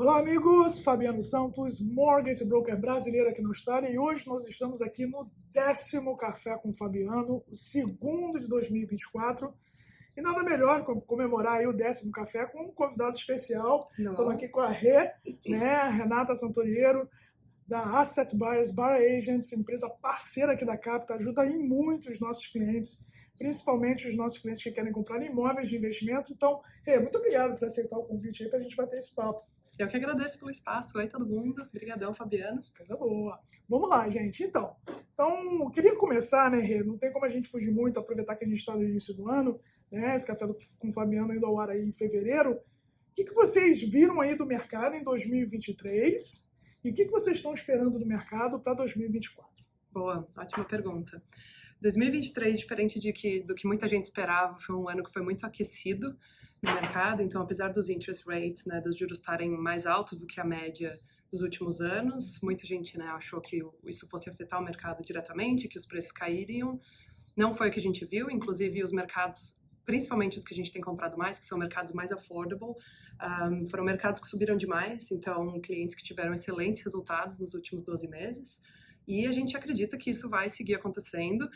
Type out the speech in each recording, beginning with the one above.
Olá, amigos! Fabiano Santos, Mortgage Broker brasileiro aqui na Austrália, e hoje nós estamos aqui no 10º Café com Fabiano, o segundo de 2024. E nada melhor comemorar aí o 10º Café com um convidado especial. Estamos aqui com a Renata Santoriero, da Asset Buyers Bar Agents, empresa parceira aqui da Capita, ajuda em muito os nossos clientes, principalmente os nossos clientes que querem comprar imóveis de investimento. Então, muito obrigado por aceitar o convite aí para a gente bater esse papo. Eu que agradeço pelo espaço. Oi, todo mundo. Obrigadão, Fabiano. Coisa boa. Vamos lá, gente. Então, eu queria começar, né, Rê? Não tem como a gente fugir muito, aproveitar que a gente está no início do ano, né? Esse café com o Fabiano indo ao ar aí em fevereiro. O que vocês viram aí do mercado em 2023 e o que vocês estão esperando do mercado para 2024? Boa, ótima pergunta. 2023, diferente do que muita gente esperava, foi um ano que foi muito aquecido no mercado. Então, apesar dos interest rates, né, dos juros estarem mais altos do que a média dos últimos anos, muita gente, né, achou que isso fosse afetar o mercado diretamente, que os preços cairiam. Não foi o que a gente viu. Inclusive, os mercados, principalmente os que a gente tem comprado mais, que são mercados mais affordable, foram mercados que subiram demais. Então, clientes que tiveram excelentes resultados nos últimos 12 meses. E a gente acredita que isso vai seguir acontecendo,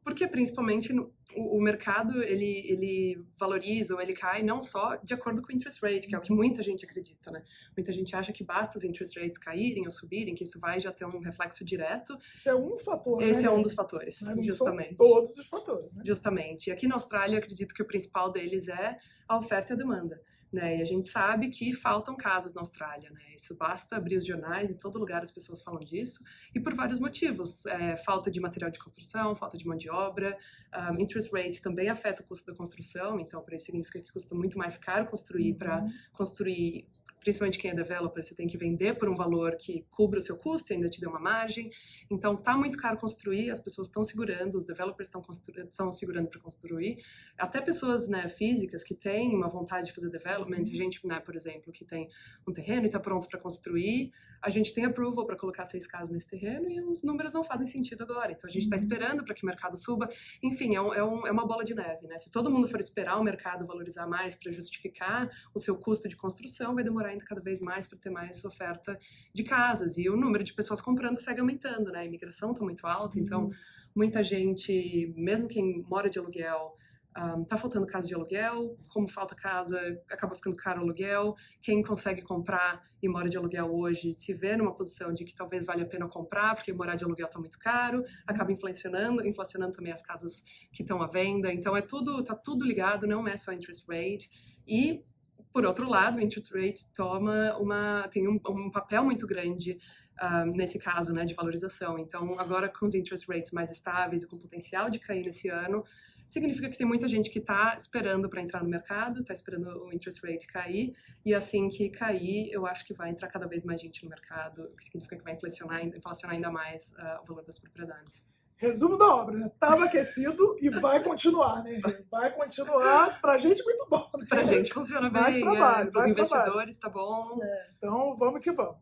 porque principalmente o mercado ele valoriza ou ele cai não só de acordo com o interest rate, que é o que muita gente acredita, né? Muita gente acha que basta os interest rates caírem ou subirem, que isso vai já ter um reflexo direto. Isso é um fator, Esse né? é um dos fatores, Não justamente. São todos os fatores, né? Justamente. E aqui na Austrália, eu acredito que o principal deles é a oferta e a demanda. Né? E a gente sabe que faltam casas na Austrália, né? Isso basta abrir os jornais, em todo lugar as pessoas falam disso, e por vários motivos. Falta de material de construção, falta de mão de obra, interest rate também afeta o custo da construção, então para isso significa que custa muito mais caro construir. Para construir, principalmente quem é developer, você tem que vender por um valor que cubra o seu custo e ainda te dê uma margem. Então, tá muito caro construir, as pessoas estão segurando, os developers estão segurando para construir. Até pessoas, né, físicas que têm uma vontade de fazer development, gente, né, por exemplo, que tem um terreno e está pronto para construir, a gente tem approval para colocar 6 casas nesse terreno e os números não fazem sentido agora. Então, a gente está esperando para que o mercado suba. Enfim, é uma bola de neve, né? Se todo mundo for esperar o mercado valorizar mais para justificar o seu custo de construção, vai demorar ainda cada vez mais para ter mais oferta de casas. E o número de pessoas comprando segue aumentando, né? A imigração está muito alta, então muita gente, mesmo quem mora de aluguel, tá faltando casa de aluguel. Como falta casa, acaba ficando caro o aluguel. Quem consegue comprar e mora de aluguel hoje se vê numa posição de que talvez valha a pena comprar, porque morar de aluguel está muito caro, acaba inflacionando também as casas que estão à venda. Então tá tudo ligado, não é só interest rate. E por outro lado, o interest rate tem um papel muito grande nesse caso, né, de valorização. Então, agora com os interest rates mais estáveis e com potencial de cair nesse ano, significa que tem muita gente que está esperando para entrar no mercado, está esperando o interest rate cair, e assim que cair, eu acho que vai entrar cada vez mais gente no mercado, o que significa que vai inflacionar ainda mais o valor das propriedades. Resumo da obra, né? Tava aquecido e vai continuar, né? Vai continuar, pra gente muito bom, né? Pra gente funciona bem, mais trabalho, pros investidores tá bom. Então, vamos que vamos.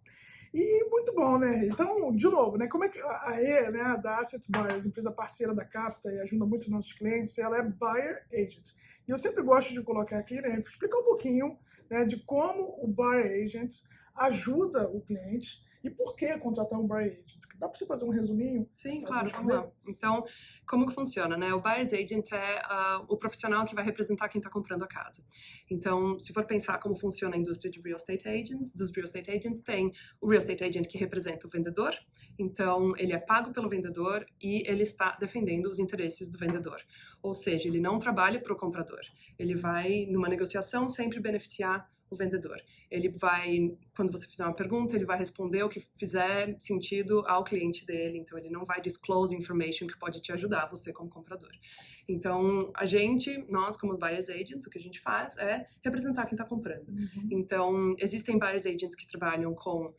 E muito bom, né? Então, de novo, né? Como é que a E, né, da Asset Buyers, empresa parceira da Capita e ajuda muito nossos clientes, ela é Buyer Agent. E eu sempre gosto de colocar aqui, né, explicar um pouquinho, né, de como o Buyer Agent ajuda o cliente e por que contratar um Buyer Agent. Dá para você fazer um resuminho? Sim, claro, vamos lá. Então, como que funciona, né? O Buyer's Agent é o profissional que vai representar quem está comprando a casa. Então, se for pensar como funciona a indústria de real estate agents, dos real estate agents, tem o real estate agent que representa o vendedor. Então, ele é pago pelo vendedor e ele está defendendo os interesses do vendedor. Ou seja, ele não trabalha para o comprador. Ele vai, numa negociação, sempre beneficiar o vendedor. Ele vai, quando você fizer uma pergunta, ele vai responder o que fizer sentido ao cliente dele. Então, ele não vai disclose information que pode te ajudar, você como comprador. Então, nós como Buyer's Agents, o que a gente faz é representar quem está comprando. Então, existem Buyer's Agents que trabalham com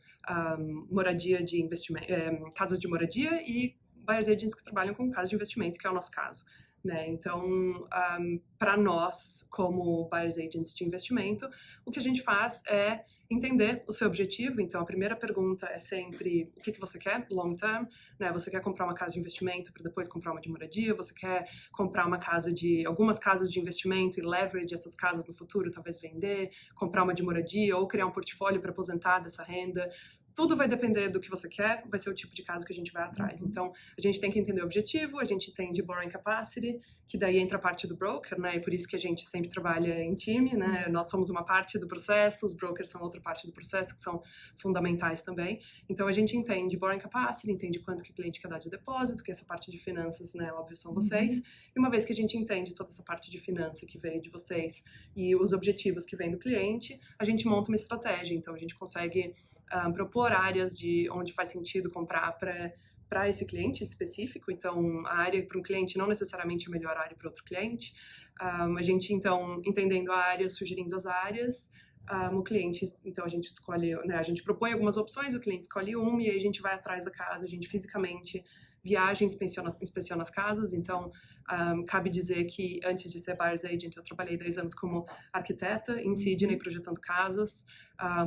moradia de investimento, casas de moradia, e Buyer's Agents que trabalham com casas de investimento, que é o nosso caso. Né? Então, para nós, como Buyer's Agents de investimento, o que a gente faz é entender o seu objetivo. Então, a primeira pergunta é sempre o que você quer, long term, né? Você quer comprar uma casa de investimento para depois comprar uma de moradia? Você quer comprar algumas casas de investimento e leverage essas casas no futuro, talvez vender, comprar uma de moradia ou criar um portfólio para aposentar dessa renda? Tudo vai depender do que você quer, vai ser o tipo de caso que a gente vai atrás. Então, a gente tem que entender o objetivo, a gente entende borrowing capacity, que daí entra a parte do broker, né? E por isso que a gente sempre trabalha em time, né? Nós somos uma parte do processo, os brokers são outra parte do processo, que são fundamentais também. Então, a gente entende borrowing capacity, entende quanto que o cliente quer dar de depósito, que essa parte de finanças, né? Óbvio, são vocês. E uma vez que a gente entende toda essa parte de finança que veio de vocês e os objetivos que vem do cliente, a gente monta uma estratégia. Então, a gente consegue propor áreas de onde faz sentido comprar para esse cliente específico. Então, a área para um cliente não necessariamente é a melhor área para outro cliente. A gente, então, entendendo a área, sugerindo as áreas, o cliente, então, a gente escolhe, né, a gente propõe algumas opções, o cliente escolhe uma e aí a gente vai atrás da casa, a gente fisicamente viaja, inspeciona as casas. Então, cabe dizer que antes de ser Buyer's Agent, eu trabalhei 10 anos como arquiteta em Sydney, projetando casas.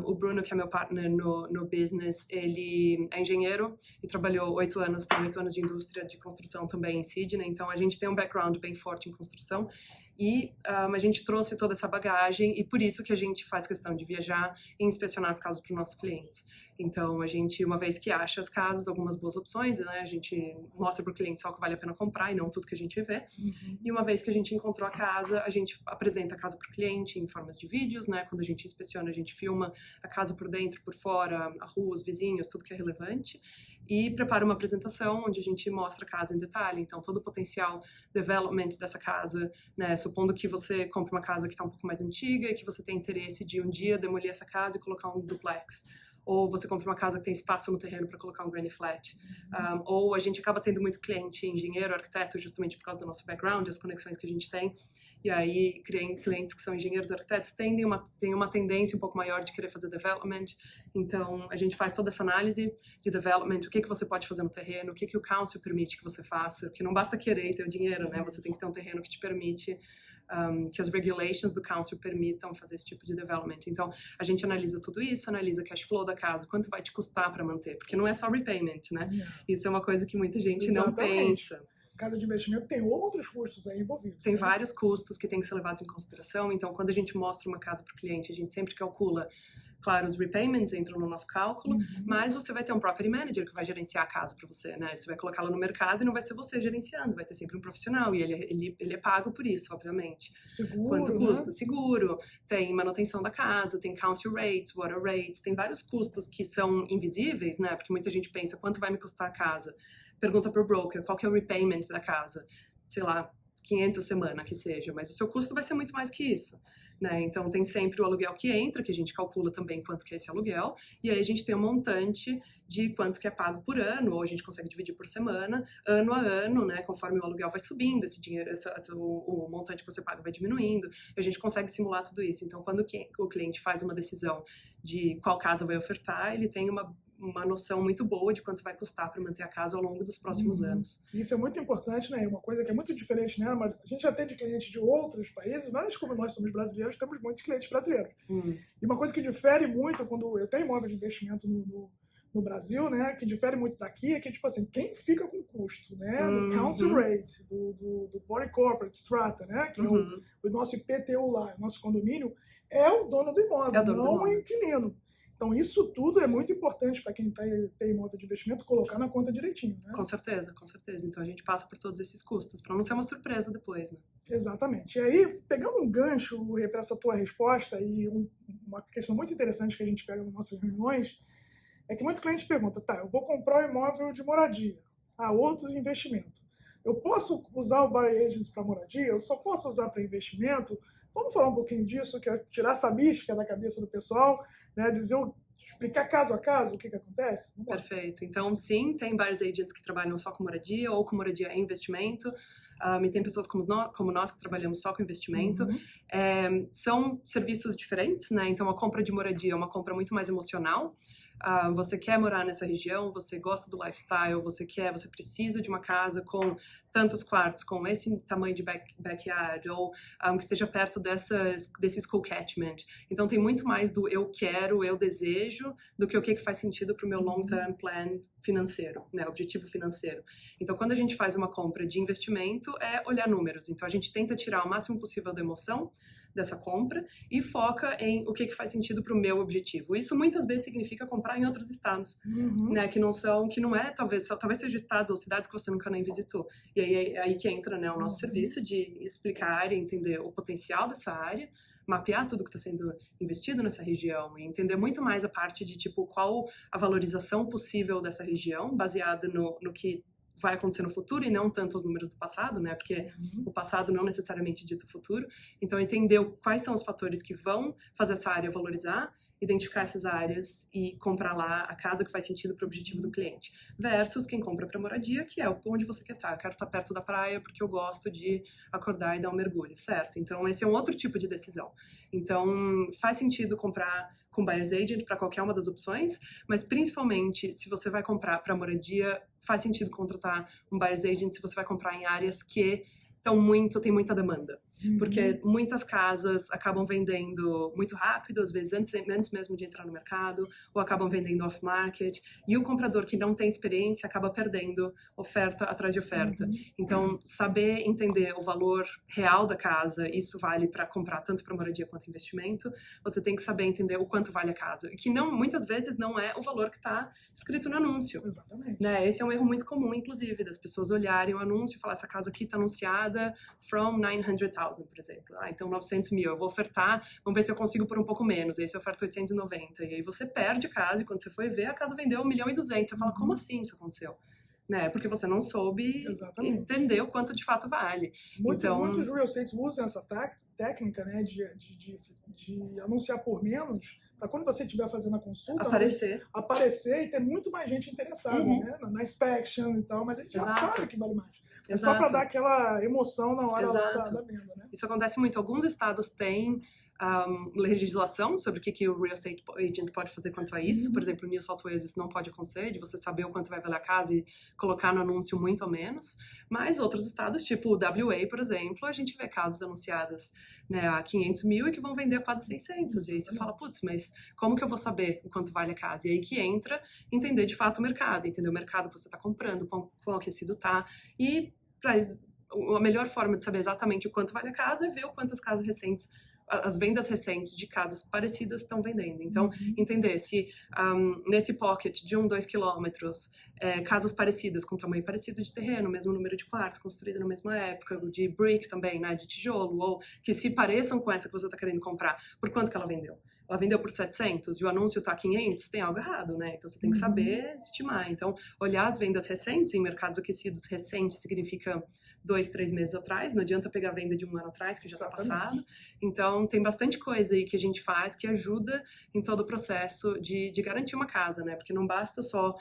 O Bruno, que é meu partner no business, ele é engenheiro e trabalhou 8 anos, tem 8 anos de indústria de construção também em Sydney. Então, a gente tem um background bem forte em construção. E a gente trouxe toda essa bagagem e por isso que a gente faz questão de viajar e inspecionar as casas para os nossos clientes. Então, a gente, uma vez que acha as casas, algumas boas opções, né? A gente mostra para o cliente só o que vale a pena comprar e não tudo que a gente vê. E uma vez que a gente encontrou a casa, a gente apresenta a casa para o cliente em formas de vídeos, né? Quando a gente inspeciona, a gente filma a casa por dentro, por fora, a rua, os vizinhos, tudo que é relevante. E prepara uma apresentação onde a gente mostra a casa em detalhe. Então, todo o potencial development dessa casa, né? Supondo que você compre uma casa que está um pouco mais antiga e que você tem interesse de um dia demolir essa casa e colocar um duplex. Ou você compra uma casa que tem espaço no terreno para colocar um granny flat. Ou a gente acaba tendo muito cliente, engenheiro, arquiteto, justamente por causa do nosso background, as conexões que a gente tem. E aí, clientes que são engenheiros, arquitetos, têm uma tendência um pouco maior de querer fazer development. Então, a gente faz toda essa análise de development, o que você pode fazer no terreno, o que o council permite que você faça, porque não basta querer e ter o dinheiro, né? Você tem que ter um terreno que te permite, que as regulations do council permitam fazer esse tipo de development. Então, a gente analisa tudo isso, analisa cash flow da casa, quanto vai te custar para manter, porque não é só repayment, né? Isso é uma coisa que muita gente não pensa. Casa de investimento tem outros custos aí envolvidos. Tem vários custos que têm que ser levados em consideração. Então, quando a gente mostra uma casa para o cliente, a gente sempre calcula, claro, os repayments entram no nosso cálculo, mas você vai ter um property manager que vai gerenciar a casa para você, né? Você vai colocá-la no mercado e não vai ser você gerenciando, vai ter sempre um profissional e ele é pago por isso, obviamente. Seguro, quanto custa? Né? Seguro, tem manutenção da casa, tem council rates, water rates, tem vários custos que são invisíveis, né? Porque muita gente pensa, quanto vai me custar a casa? Pergunta para o broker, qual que é o repayment da casa? Sei lá, 500 a semana que seja, mas o seu custo vai ser muito mais que isso. Né? Então, tem sempre o aluguel que entra, que a gente calcula também quanto que é esse aluguel, e aí a gente tem um montante de quanto que é pago por ano, ou a gente consegue dividir por semana, ano a ano, né? Conforme o aluguel vai subindo, esse dinheiro, o montante que você paga vai diminuindo, a gente consegue simular tudo isso. Então, quando o cliente faz uma decisão de qual casa vai ofertar, ele tem uma noção muito boa de quanto vai custar para manter a casa ao longo dos próximos anos. Isso é muito importante, né? Uma coisa que é muito diferente, né? Mas a gente atende clientes de outros países, mas como nós somos brasileiros, temos muitos clientes brasileiros. E uma coisa que difere muito quando eu tenho imóvel de investimento no Brasil, né? Que difere muito daqui é que, tipo assim, quem fica com o custo, né? Do council rate, do body corporate strata, né? Que é o nosso IPTU lá, o nosso condomínio, é o dono do imóvel, não o inquilino. Então, isso tudo é muito importante para quem tem imóvel de investimento colocar na conta direitinho, né? Com certeza, com certeza. Então, a gente passa por todos esses custos, para não ser uma surpresa depois, né? Exatamente. E aí, pegando um gancho para essa tua resposta, e uma questão muito interessante que a gente pega nas nossas reuniões, é que muito cliente pergunta, tá, eu vou comprar um imóvel de moradia, outros investimentos. Eu posso usar o Buyer Agents para moradia? Eu só posso usar para investimento? Vamos falar um pouquinho disso, que é tirar essa mística da cabeça do pessoal, né? Explicar caso a caso o que acontece. Perfeito. Então, sim, tem Buyer's Agents que trabalham só com moradia ou com moradia e investimento. E tem pessoas como nós que trabalhamos só com investimento. São serviços diferentes, né? Então, a compra de moradia é uma compra muito mais emocional. você quer morar nessa região, você gosta do lifestyle, você precisa de uma casa com tantos quartos, com esse tamanho de backyard, ou que esteja perto desse school catchment. Então tem muito mais do eu quero, eu desejo, do que o que faz sentido para o meu long-term plan financeiro, né, objetivo financeiro. Então quando a gente faz uma compra de investimento, é olhar números. Então a gente tenta tirar o máximo possível da emoção dessa compra e foca em o que faz sentido para o meu objetivo. Isso muitas vezes significa comprar em outros estados, né, que não é, talvez seja estados ou cidades que você nunca nem visitou. E aí que entra, né, o nosso serviço de explicar e entender o potencial dessa área, mapear tudo que está sendo investido nessa região e entender muito mais a parte de, tipo, qual a valorização possível dessa região, baseada no que vai acontecer no futuro e não tanto os números do passado, né? Porque o passado não necessariamente dita o futuro. Então, entender quais são os fatores que vão fazer essa área valorizar, identificar essas áreas e comprar lá a casa que faz sentido para o objetivo do cliente. Versus quem compra para moradia, que é onde você quer estar. Eu quero estar perto da praia porque eu gosto de acordar e dar um mergulho, certo? Então, esse é um outro tipo de decisão. Então, faz sentido comprar com Buyer's Agent para qualquer uma das opções, mas principalmente se você vai comprar para moradia, faz sentido contratar um Buyer's Agent se você vai comprar em áreas que tem muita demanda. Porque muitas casas acabam vendendo muito rápido, às vezes antes mesmo de entrar no mercado, ou acabam vendendo off-market, e o comprador que não tem experiência acaba perdendo oferta atrás de oferta. Então, saber entender o valor real da casa, isso vale para comprar tanto para moradia quanto investimento, você tem que saber entender o quanto vale a casa, e que muitas vezes não é o valor que está escrito no anúncio. Exatamente. Né? Esse é um erro muito comum, inclusive, das pessoas olharem o anúncio e falar, essa casa aqui está anunciada from 900,000, por exemplo. Então 900 mil, eu vou ofertar, vamos ver se eu consigo por um pouco menos, aí você oferta 890, e aí você perde a casa, e quando você foi ver, a casa vendeu 1,2 milhão, você fala, como assim isso aconteceu? Né? Porque você não soube entender o quanto de fato vale. Muitos real estates usam essa técnica, né, de anunciar por menos, para quando você estiver fazendo a consulta, aparecer e ter muito mais gente interessada, né, na inspection e tal, mas ele já sabe que vale mais. É só para dar aquela emoção na hora lá da venda, né? Isso acontece muito. Alguns estados têm legislação sobre o que o real estate agent pode fazer quanto a isso. Por exemplo, no New South Wales isso não pode acontecer, de você saber o quanto vai valer a casa e colocar no anúncio muito ou menos. Mas outros estados, tipo o WA, por exemplo, a gente vê casas anunciadas, né, a 500 mil e que vão vender a quase 600. E aí você fala, putz, mas como que eu vou saber o quanto vale a casa? E aí que entra entender de fato o mercado, entender o mercado que você está comprando, quão aquecido está. E a melhor forma de saber exatamente o quanto vale a casa é ver o quanto as vendas recentes de casas parecidas estão vendendo. Então, entender se nesse pocket de 2 quilômetros, casas parecidas, com tamanho parecido de terreno, mesmo número de quartos, construída na mesma época, de brick também, né, de tijolo, ou que se pareçam com essa que você está querendo comprar, por quanto que ela vendeu? Ela vendeu por 700 e o anúncio está 500, tem algo errado, né? Então, você tem que saber estimar. Então, olhar as vendas recentes, em mercados aquecidos recentes significa 2, 3 meses atrás, não adianta pegar a venda de 1 ano atrás, que já está passado. Então, tem bastante coisa aí que a gente faz que ajuda em todo o processo de garantir uma casa, né? Porque não basta só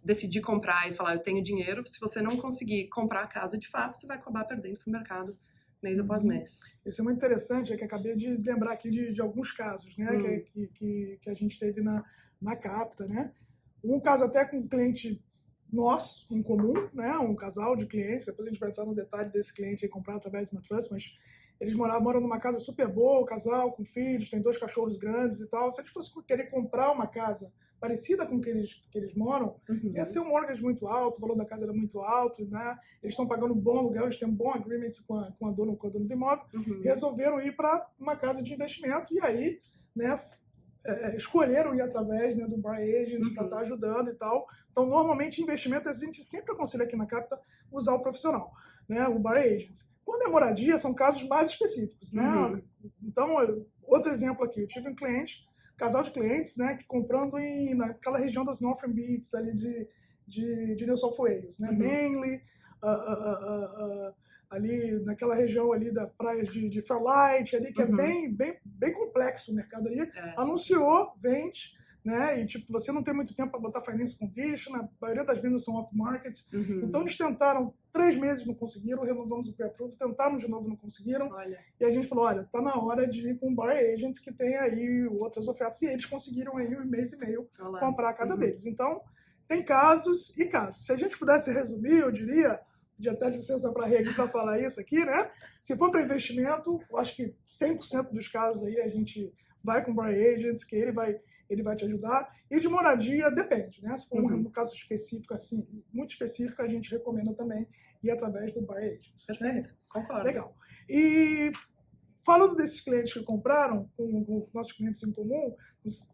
decidir comprar e falar, eu tenho dinheiro, se você não conseguir comprar a casa de fato, você vai acabar perdendo para o mercado mês após mês. Isso é muito interessante, é que acabei de lembrar aqui de alguns casos, né, que a gente teve na Capta, né? Um caso até com um cliente nosso, em comum, né, um casal de clientes, depois a gente vai entrar no detalhe desse cliente aí comprar através de uma trust, mas eles moram numa casa super boa, o casal com filhos, tem 2 cachorros grandes e tal. Se eles fossem querer comprar uma casa parecida com que eles moram, ia ser um mortgage muito alto, o valor da casa era muito alto, né? Eles estão pagando um bom aluguel, eles têm um bom agreement com a dona do imóvel, e resolveram ir para uma casa de investimento, e aí, né, escolheram ir através, né, do Buyer Agent para estar ajudando e tal. Então, normalmente, investimento, a gente sempre aconselha aqui na Capta usar o profissional, né, o Buyer Agent. Quando é moradia, são casos mais específicos, né? Então, outro exemplo aqui, eu tive um cliente, casal de clientes, né, que comprando naquela região das Northern Beaches, ali de New South Wales, né, Manly, ali naquela região ali da praia de Fairlight, ali que é bem complexo o mercado ali, anunciou, vende, né, e tipo, você não tem muito tempo para botar finance condition, a maioria das vendas são off-market, então eles tentaram 3 meses não conseguiram, renovamos o pré-approval, tentaram de novo, não conseguiram. Olha. E a gente falou, olha, tá na hora de ir com um buyer agent que tem aí outras ofertas. E eles conseguiram aí um mês e meio comprar a casa deles. Então, tem casos e casos. Se a gente pudesse resumir, eu diria, podia até licença para a Rê aqui para falar isso aqui, né? Se for para investimento, eu acho que 100% dos casos aí a gente vai com buyer agent, que ele vai te ajudar. E de moradia, depende, né? Se for um caso específico, assim, muito específico, a gente recomenda também ir através do buyer agent. Perfeito, concordo. Legal. E falando desses clientes que compraram, com nossos clientes em comum,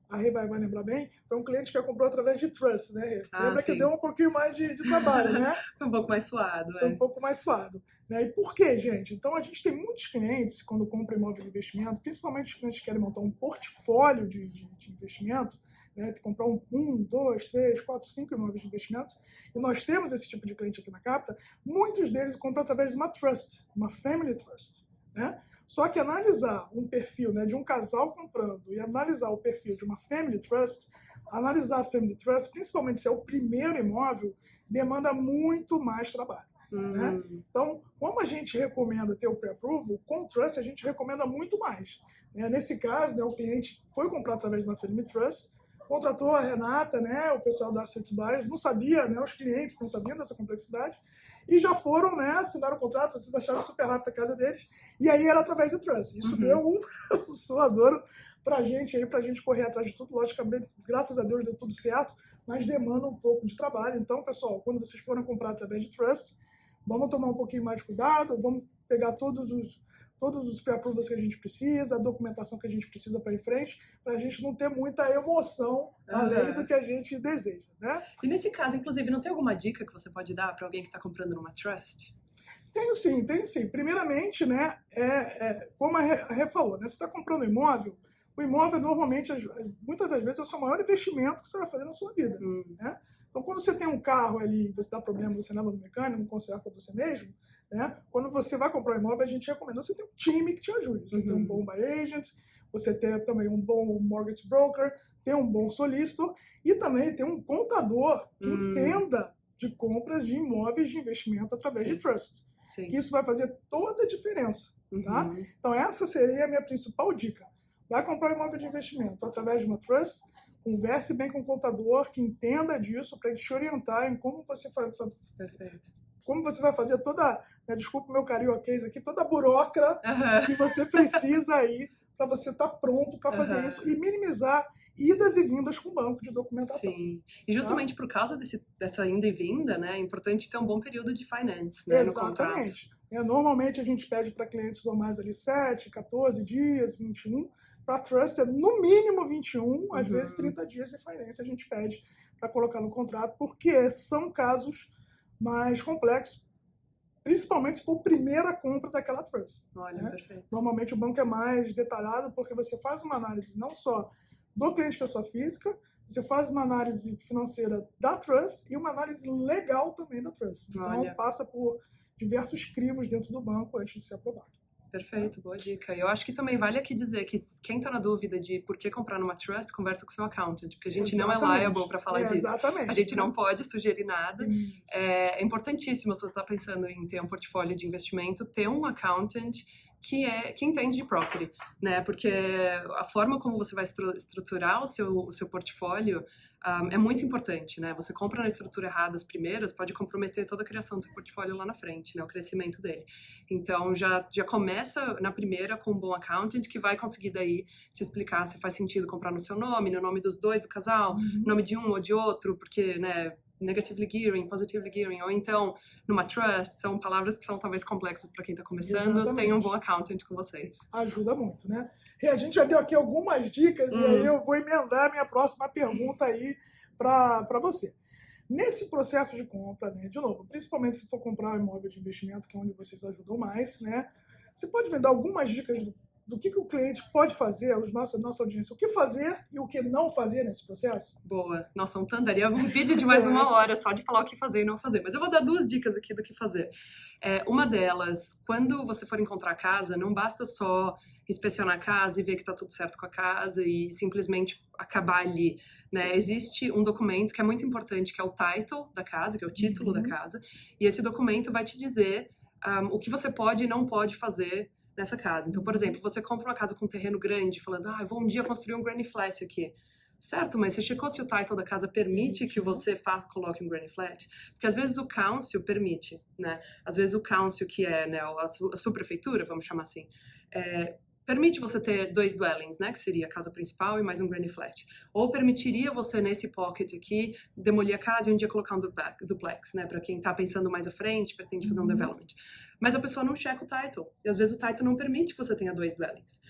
a Rê vai lembrar bem, foi um cliente que comprou através de Trust, né, Rê? Lembra que deu um pouquinho mais de trabalho, né? Foi um pouco mais suado, Foi um pouco mais suado. Né? E por quê, gente? Então, a gente tem muitos clientes, quando compram imóvel de investimento, principalmente os clientes que querem montar um portfólio de investimento, né? Comprar 1, 2, 3, 4, 5 imóveis de investimento, e nós temos esse tipo de cliente aqui na Capta, muitos deles compram através de uma Trust, uma Family Trust, né? Só que analisar um perfil, né, de um casal comprando e analisar o perfil de uma Family Trust, analisar a Family Trust, principalmente se é o primeiro imóvel, demanda muito mais trabalho. Né? Então, como a gente recomenda ter o pré-approval, com o Trust a gente recomenda muito mais. Nesse caso, né, o cliente foi comprar através de uma Family Trust, contratou a Renata, né, o pessoal da Asset Buyers, não sabia, né, os clientes não sabiam dessa complexidade, e já foram, né, assinaram o contrato, vocês acharam super rápido a casa deles, e aí era através do Trust. Isso deu um suadouro pra gente correr atrás de tudo. Logicamente, graças a Deus deu tudo certo, mas demanda um pouco de trabalho. Então, pessoal, quando vocês forem comprar através de Trust, vamos tomar um pouquinho mais de cuidado, vamos pegar todos os pré-approvals que a gente precisa, a documentação que a gente precisa para ir em frente, para a gente não ter muita emoção além do que a gente deseja, né? E nesse caso, inclusive, não tem alguma dica que você pode dar para alguém que está comprando numa Trust? Tenho sim. Primeiramente, né, como a Rê falou, né, você está comprando imóvel, o imóvel normalmente, muitas das vezes, é o seu maior investimento que você vai fazer na sua vida, né? Então, quando você tem um carro ali, você dá problema, você leva no mecânico, conserta você mesmo, né? Quando você vai comprar um imóvel, a gente recomenda você ter um time que te ajude. Você ter um bom buyer agent, você ter também um bom mortgage broker, ter um bom solicitor e também ter um contador que entenda de compras de imóveis de investimento através de Trust. Sim. Que isso vai fazer toda a diferença. Tá? Então, essa seria a minha principal dica. Vai comprar um imóvel de investimento através de uma Trust, converse bem com o contador que entenda disso para ele te orientar em como você faz. Perfeito. Como você vai fazer toda, né, desculpa o meu carioquês aqui, toda a burocracia que você precisa aí para você estar pronto para fazer isso e minimizar idas e vindas com o banco de documentação. Sim, e justamente por causa dessa ida e vinda, né, é importante ter um bom período de finance, né, no contrato. Exatamente. Normalmente a gente pede para clientes normais ali 7, 14 dias, 21, para Trust é no mínimo 21, às vezes 30 dias de finance a gente pede para colocar no contrato, porque são casos mais complexo, principalmente se for a primeira compra daquela Trust. Olha, né? Perfeito. Normalmente o banco é mais detalhado porque você faz uma análise não só do cliente pessoa física, você faz uma análise financeira da Trust e uma análise legal também da Trust. Então passa por diversos crivos dentro do banco antes de ser aprovado. Perfeito, boa dica. E eu acho que também vale aqui dizer que quem está na dúvida de por que comprar numa Trust, conversa com o seu accountant, porque a gente não é liable para falar disso. Exatamente. A gente não pode sugerir nada. É importantíssimo, se você está pensando em ter um portfólio de investimento, ter um accountant que entende de property, né? Porque a forma como você vai estruturar o seu portfólio é muito importante, né? Você compra na estrutura errada as primeiras, pode comprometer toda a criação do seu portfólio lá na frente, né? O crescimento dele. Então, já começa na primeira com um bom accountant que vai conseguir daí te explicar se faz sentido comprar no seu nome, no nome dos dois do casal, nome de um ou de outro, porque, né? Negatively gearing, positively gearing, ou então numa trust, são palavras que são talvez complexas para quem está começando. Tenha um bom accountant com vocês. Ajuda muito, né? E a gente já deu aqui algumas dicas e aí eu vou emendar a minha próxima pergunta aí para você. Nesse processo de compra, né, de novo, principalmente se for comprar um imóvel de investimento, que é onde vocês ajudam mais, né? Você pode me dar algumas dicas do que o cliente pode fazer, nossa audiência, o que fazer e o que não fazer nesse processo? Boa. Nossa, daria um vídeo de mais 1 hora só de falar o que fazer e não fazer. Mas eu vou dar 2 dicas aqui do que fazer. Uma delas, quando você for encontrar a casa, não basta só inspecionar a casa e ver que está tudo certo com a casa e simplesmente acabar ali, né? Existe um documento que é muito importante, que é o title da casa, que é o título da casa, e esse documento vai te dizer o que você pode e não pode fazer nessa casa. Então, por exemplo, você compra uma casa com um terreno grande, falando, eu vou um dia construir um granny flat aqui. Certo, mas você checou se o title da casa permite que você coloque um granny flat? Porque às vezes o council permite, né? Às vezes o council, que é, né, a sua prefeitura, vamos chamar assim, permite você ter 2 dwellings, né? Que seria a casa principal e mais um granny flat. Ou permitiria você, nesse pocket aqui, demolir a casa e um dia colocar um duplex, né? Para quem tá pensando mais à frente, pretende fazer um development. Mas a pessoa não checa o title. E às vezes o title não permite que você tenha 2 dwellings.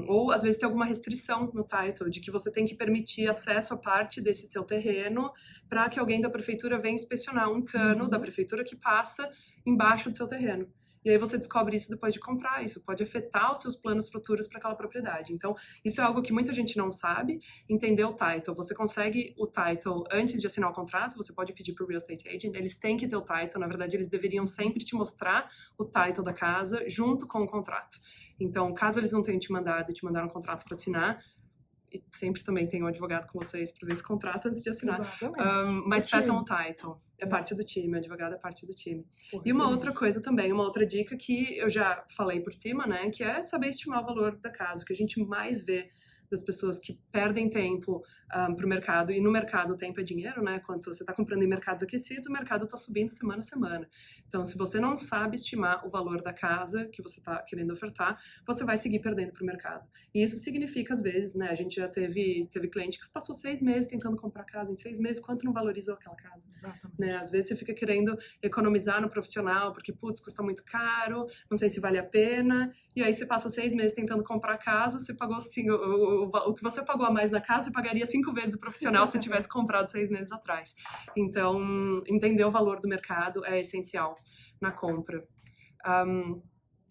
Ou às vezes tem alguma restrição no title de que você tem que permitir acesso a parte desse seu terreno para que alguém da prefeitura venha inspecionar um cano da prefeitura que passa embaixo do seu terreno. E aí você descobre isso depois de comprar. Isso pode afetar os seus planos futuros para aquela propriedade. Então, isso é algo que muita gente não sabe. Entender o title. Você consegue o title antes de assinar o contrato. Você pode pedir para o real estate agent. Eles têm que ter o title. Na verdade, eles deveriam sempre te mostrar o title da casa junto com o contrato. Então, caso eles não tenham te mandado e te mandaram um contrato para assinar, e sempre também tem um advogado com vocês para ver esse contrato antes de assinar. Mas peçam o title. É parte do time, advogado é parte do time. E uma outra coisa também, uma outra dica que eu já falei por cima, né, que é saber estimar o valor da casa. O que a gente mais vê das pessoas que perdem tempo para o mercado, e no mercado o tempo é dinheiro, né? Quando você está comprando em mercados aquecidos, o mercado está subindo semana a semana. Então, se você não sabe estimar o valor da casa que você está querendo ofertar, você vai seguir perdendo para o mercado. E isso significa, às vezes, né? A gente já teve cliente que passou 6 meses tentando comprar casa. Em 6 meses, quanto não valorizou aquela casa? Exatamente. Né? Às vezes você fica querendo economizar no profissional, porque, putz, custa muito caro, não sei se vale a pena. E aí você passa 6 meses tentando comprar casa, você pagou o que você pagou a mais na casa, você pagaria 5 vezes o profissional se tivesse comprado 6 meses atrás. Então, entender o valor do mercado é essencial na compra.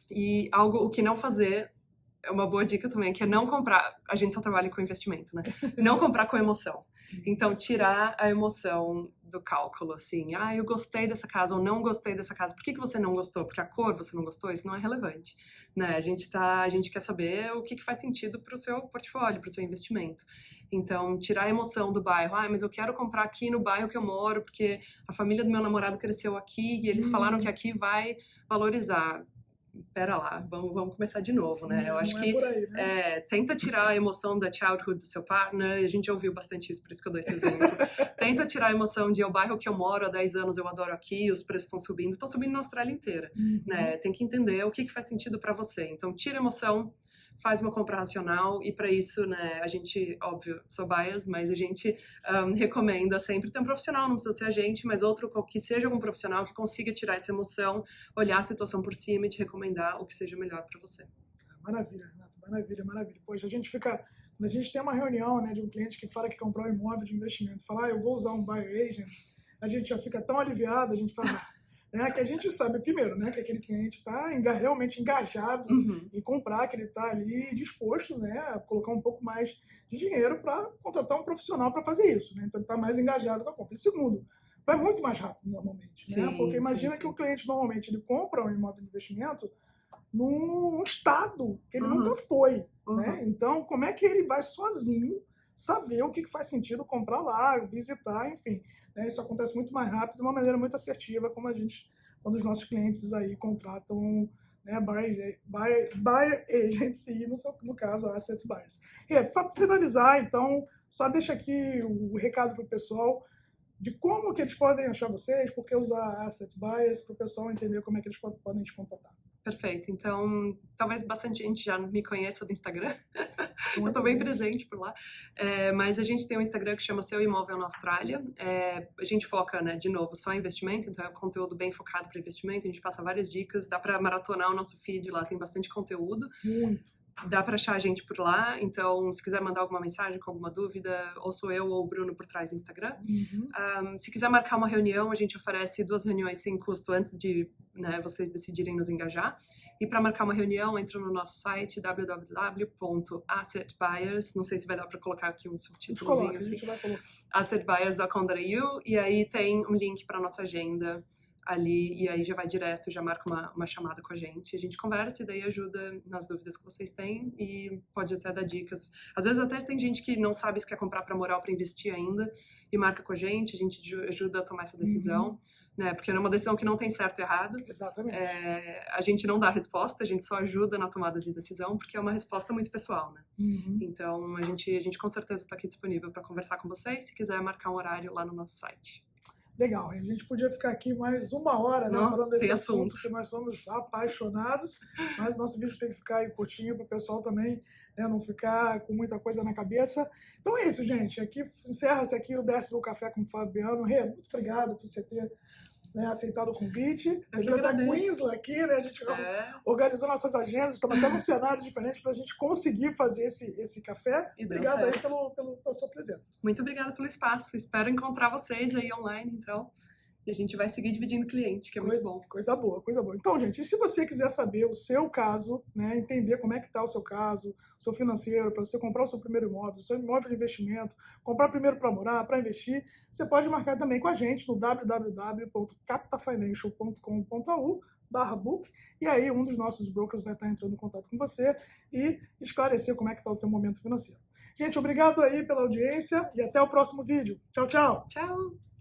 E o que não fazer, é uma boa dica também, que é não comprar, a gente só trabalha com investimento, né? Não comprar com emoção. Então, tirar a emoção do cálculo, assim, eu gostei dessa casa ou não gostei dessa casa. Por que você não gostou? Porque a cor você não gostou? Isso não é relevante, né? A gente quer saber o que faz sentido para o seu portfólio, para o seu investimento. Então, tirar a emoção do bairro. Mas eu quero comprar aqui no bairro que eu moro, porque a família do meu namorado cresceu aqui e eles falaram que aqui vai valorizar. Pera lá, vamos começar de novo, né? Eu acho que aí, né? Tenta tirar a emoção da childhood do seu partner, a gente já ouviu bastante isso, por isso que eu dou esse exemplo. Tenta tirar a emoção de o bairro que eu moro há 10 anos, eu adoro aqui, os preços estão subindo na Austrália inteira, né? Tem que entender o que faz sentido para você. Então, tira a emoção, faz uma compra racional e para isso, né, a gente, óbvio, sou bias, mas a gente recomenda sempre ter um profissional, não precisa ser a gente, mas outro que seja algum profissional que consiga tirar essa emoção, olhar a situação por cima e te recomendar o que seja melhor para você. Maravilha, Renato, maravilha. Poxa, quando a gente tem uma reunião, né, de um cliente que fala que comprou um imóvel de investimento, fala, eu vou usar um buyer agent, a gente já fica tão aliviado, a gente fala... que a gente sabe, primeiro, né, que aquele cliente está realmente engajado em comprar, que ele está ali disposto, né, a colocar um pouco mais de dinheiro para contratar um profissional para fazer isso. Né? Então, ele está mais engajado com a compra. E segundo, vai muito mais rápido normalmente. Sim, né? Porque imagina que o cliente normalmente ele compra um imóvel de investimento num estado que ele nunca foi. Né? Então, como é que ele vai sozinho saber o que faz sentido comprar lá, visitar, enfim. Né? Isso acontece muito mais rápido, de uma maneira muito assertiva, quando os nossos clientes aí contratam, né, buyer agents e, no caso, asset buyers. E para finalizar, então, só deixa aqui o recado para o pessoal de como que eles podem achar vocês, por que usar asset buyers, para o pessoal entender como é que eles podem te contratar. Perfeito. Então, talvez bastante gente já me conheça do Instagram. Eu estou bem presente por lá. Mas a gente tem um Instagram que chama Seu Imóvel na Austrália. A gente foca, né, de novo, só em investimento, então é um conteúdo bem focado para investimento. A gente passa várias dicas, dá para maratonar o nosso feed lá, tem bastante conteúdo. Muito. Dá para achar a gente por lá, então se quiser mandar alguma mensagem com alguma dúvida, ou sou eu ou o Bruno por trás do Instagram. Se quiser marcar uma reunião, a gente oferece 2 reuniões sem custo antes de, né, vocês decidirem nos engajar. E para marcar uma reunião, entra no nosso site www.assetbuyers, não sei se vai dar para colocar aqui um subtítulozinho, a gente vai colocar. assetbuyers.com.au, e aí tem um link para nossa agenda ali, e aí já vai direto, já marca uma chamada com a gente conversa e daí ajuda nas dúvidas que vocês têm e pode até dar dicas. Às vezes até tem gente que não sabe se quer comprar para morar ou para investir ainda e marca com a gente ajuda a tomar essa decisão, né? Porque é uma decisão que não tem certo e errado. Exatamente. A gente não dá resposta, a gente só ajuda na tomada de decisão, porque é uma resposta muito pessoal, né? Então, a gente com certeza está aqui disponível para conversar com vocês, se quiser marcar um horário lá no nosso site. Legal, a gente podia ficar aqui mais 1 hora, né, falando desse assunto, que nós somos apaixonados, mas o nosso vídeo tem que ficar aí curtinho para o pessoal também, né, não ficar com muita coisa na cabeça. Então é isso, gente. Aqui encerra-se aqui o 10º Café com o Fabiano. Rê, muito obrigado por você ter, né, aceitado o convite. A gente vai estar com Isla aqui, né? A gente organizou nossas agendas, estamos até num cenário diferente para a gente conseguir fazer esse café. E obrigado aí pela sua presença. Muito obrigada pelo espaço. Espero encontrar vocês aí online, então. E a gente vai seguir dividindo cliente, que é muito bom. Coisa boa, coisa boa. Então, gente, e se você quiser saber o seu caso, né, entender como é que está o seu caso, o seu financeiro, para você comprar o seu primeiro imóvel, o seu imóvel de investimento, comprar primeiro para morar, para investir, você pode marcar também com a gente no www.capitafinancial.com.au/book, e aí um dos nossos brokers vai estar entrando em contato com você e esclarecer como é que está o teu momento financeiro. Gente, obrigado aí pela audiência e até o próximo vídeo. Tchau, tchau! Tchau!